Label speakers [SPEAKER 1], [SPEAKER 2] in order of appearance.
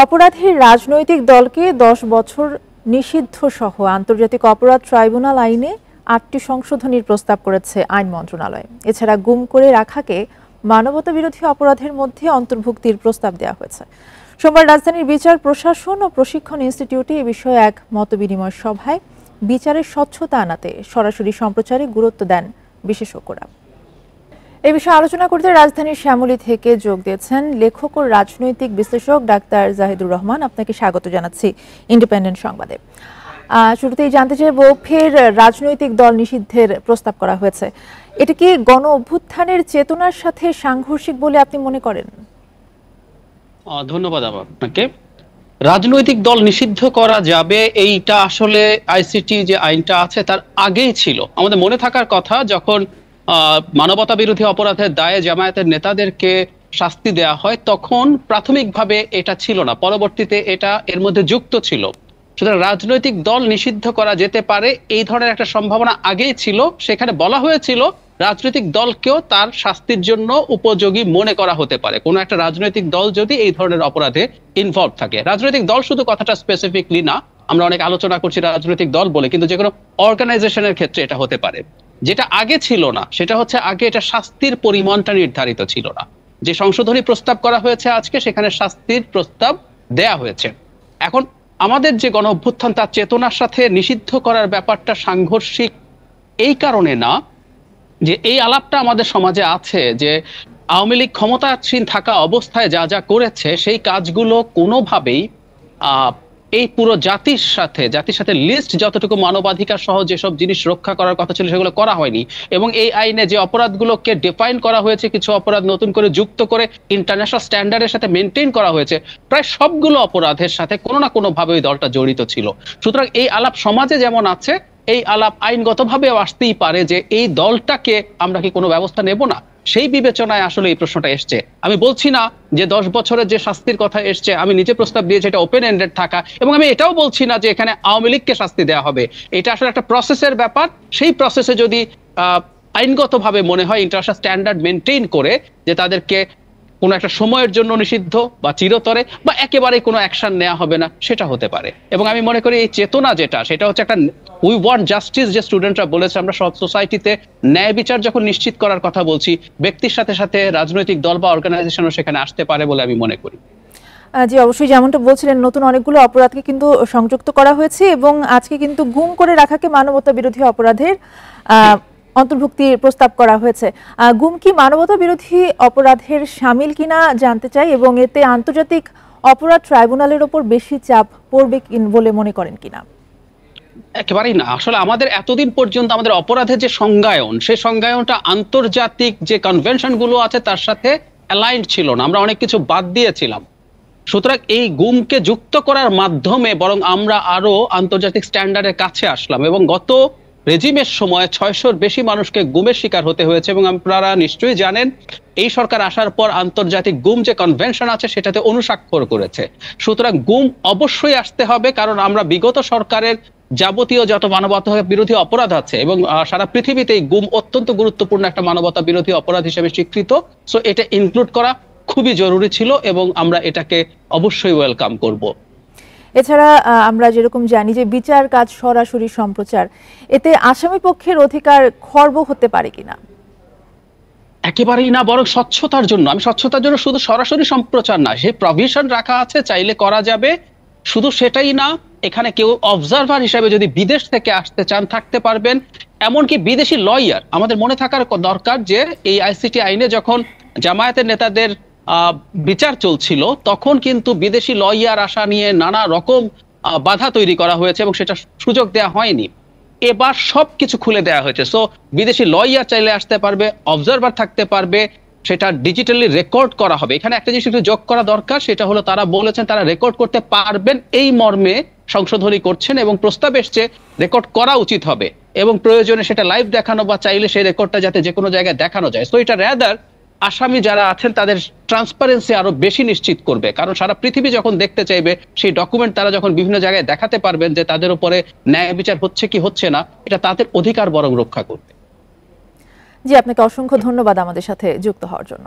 [SPEAKER 1] অপরাধীর রাজনৈতিক দলকে ১০ বছর নিষিদ্ধ সহ আন্তর্জাতিক অপরাধ ট্রাইব্যুনাল আইনে ৮টি সংশোধনীর প্রস্তাব করেছে আইন মন্ত্রণালয়। এছাড়া গুম করে রাখাকে মানবতাবিরোধী অপরাধের মধ্যে অন্তর্ভুক্তির প্রস্তাব দেওয়া হয়েছে। সোমবার রাজধানীর বিচার প্রশাসন ও প্রশিক্ষণ ইনস্টিটিউটে এ বিষয়ে এক মতবিনিময় সভায় বিচারের স্বচ্ছতা আনাতে সরাসরি সম্প্রচারে গুরুত্ব দেন বিশেষজ্ঞরা। এ বিষয়ে আলোচনা করতে রাজধানীর শ্যামলী থেকে যোগ দিয়েছেন লেখক ও রাজনৈতিক বিশ্লেষক ডাক্তার জাহিদুর রহমান। আপনাকে স্বাগত জানাচ্ছি ইন্ডিপেন্ডেন্ট সংবাদে। শুরুতেই জানতে চাইব, ফের রাজনৈতিক দল নিষিদ্ধের প্রস্তাব করা হয়েছে, এটা কি গণ অভ্যুত্থানের চেতনার সাথে সাংঘর্ষিক বলে আপনি মনে করেন?
[SPEAKER 2] ধন্যবাদ আপনাকে। রাজনৈতিক দল নিষিদ্ধ করা যাবে এইটা আসলে আইসিটি যে আইনটা আছে তার আগেই ছিল। আমাদের মনে থাকার কথা, যখন মানবতা বিরোধী অপরাধের দায়ে জামায়াতের নেতাদেরকে শাস্তি দেয়া হয় তখন প্রাথমিকভাবে এটা ছিল না, পরবর্তীতে এটা এর মধ্যে যুক্ত ছিল। সুতরাং রাজনৈতিক দল নিষিদ্ধ করা যেতে পারে এই ধরনের একটা সম্ভাবনা আগেই ছিল। সেখানে বলা হয়েছিল রাজনৈতিক দলকেও তার শাস্তির জন্য উপযোগী মনে করা হতে পারে কোনো একটা রাজনৈতিক দল যদি এই ধরনের অপরাধে ইনভলভ থাকে। রাজনৈতিক দল শুধু কথাটা স্পেসিফিকলি না, আমরা অনেক আলোচনা করছি রাজনৈতিক দল বলে, কিন্তু যে কোনো অর্গানাইজেশনের ক্ষেত্রে এটা হতে পারে। যেটা আগে ছিল না সেটা হচ্ছে, আগে এটা শাস্তির পরিমাণটা নির্ধারিত ছিল না। যে সংশোধনী প্রস্তাব করা হয়েছে আজকে, সেখানে শাস্তির প্রস্তাব দেয়া হয়েছে। এখন আমাদের যে গণ অভ্যুত্থান তার চেতনার সাথে নিষিদ্ধ করার ব্যাপারটা সাংঘর্ষিক এই কারণে না যে এই আলাপটা আমাদের সমাজে আছে যে আওয়ামী লীগ ক্ষমতাসীন থাকা অবস্থায় যা যা করেছে সেই কাজগুলো কোনোভাবেই এই পুরো জাতির সাথে লিস্ট যতটুকু মানবাধিকার সহ যেসব জিনিস রক্ষা করার কথা ছিল সেগুলো করা হয়নি। এবং এই আইনে যে অপরাধগুলোকে ডিফাইন করা হয়েছে, কিছু অপরাধ নতুন করে যুক্ত করে ইন্টারন্যাশনাল স্ট্যান্ডার্ডের সাথে মেনটেন করা হয়েছে, প্রায় সবগুলো অপরাধের সাথে কোনো না কোনো ভাবে ওই দলটা জড়িত ছিল। সুতরাং এই আলাপ সমাজে যেমন আছে, এই আলাপ আইনগতভাবেও আসতেই পারে যে এই দলটাকে আমরা কি কোনো ব্যবস্থা নেব না, সেই বিবেচনায় আসলে এই প্রশ্নটা এসছে। আমি বলছি না যে 10 বছরের যে শাস্তির কথা এসছে, আমি নিজে প্রস্তাব দিয়েছি এটা ওপেন এন্ডেড থাকা, এবং আমি এটাও বলছি না যে এখানে আওয়ামী লীগকে শাস্তি দেওয়া হবে। এটা আসলে একটা প্রসেসের ব্যাপার। সেই প্রসেসে যদি আইনগতভাবে মনে হয় ইন্টারন্যাশনাল স্ট্যান্ডার্ড মেনটেন করে যে তাদেরকে কোনো একটা সময়ের জন্য নিষিদ্ধ বা চিরতরে বা একেবারেই কোনো অ্যাকশন নেওয়া হবে না, সেটা হতে পারে। এবং আমি মনে করি এই চেতনা যেটা, সেটা হচ্ছে একটা উই ওয়ান্ট জাস্টিস, যে স্টুডেন্টরা বলেছে, আমরা সব সোসাইটিতে ন্যায় বিচার যখন নিশ্চিত করার কথা বলছি, ব্যক্তির সাথে সাথে রাজনৈতিক দল বা অর্গানাইজেশনও সেখানে আসতে পারে বলে আমি মনে করি।
[SPEAKER 1] জি, অবশ্যই যেমনটা বলছিলেন, নতুন অনেকগুলো অপরাধকে কিন্তু সংযুক্ত করা হয়েছে এবং আজকে কিন্তু গুম করে রাখাকে মানবতা বিরোধী অপরাধের অন্তর্ভুক্তির প্রস্তাব করা হয়েছে। গুম কি মানবতা বিরোধী অপরাধের শামিল কিনা জানতে চাই, এবং এতে আন্তর্জাতিক অপরাধ ট্রাইব্যুনালের উপর বেশি চাপ পড়বে বলে মনে করেন কিনা?
[SPEAKER 2] একেবারেই না। আসলে আমাদের এতদিন পর্যন্ত আমাদের অপরাধের যে সংজ্ঞায়ন, সেই সংজ্ঞায়নটা আন্তর্জাতিক যে কনভেনশন গুলো আছে তার সাথে অ্যালাইন্ড ছিল না, আমরা অনেক কিছু বাদ দিয়েছিলাম। সুতরাং এই গুমকে যুক্ত করার মাধ্যমে বরং আমরা আরো আন্তর্জাতিক স্ট্যান্ডার্ডের কাছে আসলাম। এবং গত রেজিমের সময় 600-র বেশি মানুষকে গুমের শিকার হতে হয়েছে। এবং আপনারা নিশ্চয়ই জানেন, এই সরকার আসার পর আন্তর্জাতিক গুম যে কনভেনশন আছে সেটাতে অনুস্বাক্ষর করেছে। সুতরাং গুম অবশ্যই আসতে হবে, কারণ আমরা বিগত সরকারের যাবতীয় যত মানবতা বিরোধী অপরাধ আছে, এবং সারা পৃথিবীতে গুম অত্যন্ত গুরুত্বপূর্ণ একটা মানবতা বিরোধী অপরাধ হিসেবে স্বীকৃত। সো এটা ইনক্লুড করা খুবই জরুরি ছিল এবং আমরা এটাকে অবশ্যই ওয়েলকাম করব।
[SPEAKER 1] এছাড়া আমরা যেরকম জানি যে বিচার কাজ সরাসরি সম্প্রচার, এতে আসামি পক্ষের অধিকার খর্ব হতে পারে কিনা?
[SPEAKER 2] একেবারেই না, বরং স্বচ্ছতার জন্য। আমি স্বচ্ছতার জন্য শুধু সরাসরি সম্প্রচার না, সেই প্রভিশন রাখা আছে, চাইলে করা যাবে। শুধু সেটাই না, এখানে কেউ অবজারভার হিসেবে যদি বিদেশ থেকে আসতে চান থাকতে পারবেন, এমনকি বিদেশি লয়ার। আমাদের মনে থাকার দরকার যে এই আইসিটি আইনে যখন জামায়াতের নেতাদের বিচার চলছিল তখন কিন্তু বিদেশি লয়ার আসা নিয়ে নানা রকম বাধা তৈরি করা হয়েছে এবং সেটা সুযোগ দেওয়া হয়নি। এবার সবকিছু খুলে দেওয়া হয়েছে। সো বিদেশি লয়ার চাইলে আসতে পারবে, অবজারভার থাকতে পারবে, সেটা ডিজিটালি রেকর্ড করা হবে। এখানে একটা জিনিস একটু যোগ করা দরকার, সেটা হলো তারা বলেছেন তারা রেকর্ড করতে পারবেন, এই মর্মে সংশোধনী করছেন এবং প্রস্তাব এসছে রেকর্ড করা উচিত হবে এবং প্রয়োজনে সেটা লাইভ দেখানো বা চাইলে সেই রেকর্ডটা যাতে যে কোনো জায়গায় দেখানো যায়। সো এটা রেদার আসামি যারা আছেন তাদের ট্রান্সপারেন্সি আরো বেশি নিশ্চিত করবে, কারণ সারা পৃথিবী যখন দেখতে চাইবে সেই ডকুমেন্ট তারা যখন বিভিন্ন জায়গায় দেখাতে পারবেন যে তাদের উপরে ন্যায় বিচার হচ্ছে কি হচ্ছে না, এটা তাদের অধিকার বরং রক্ষা করবে।
[SPEAKER 1] জি, আপনাকে অসংখ্য ধন্যবাদ আমাদের সাথে যুক্ত হওয়ার জন্য।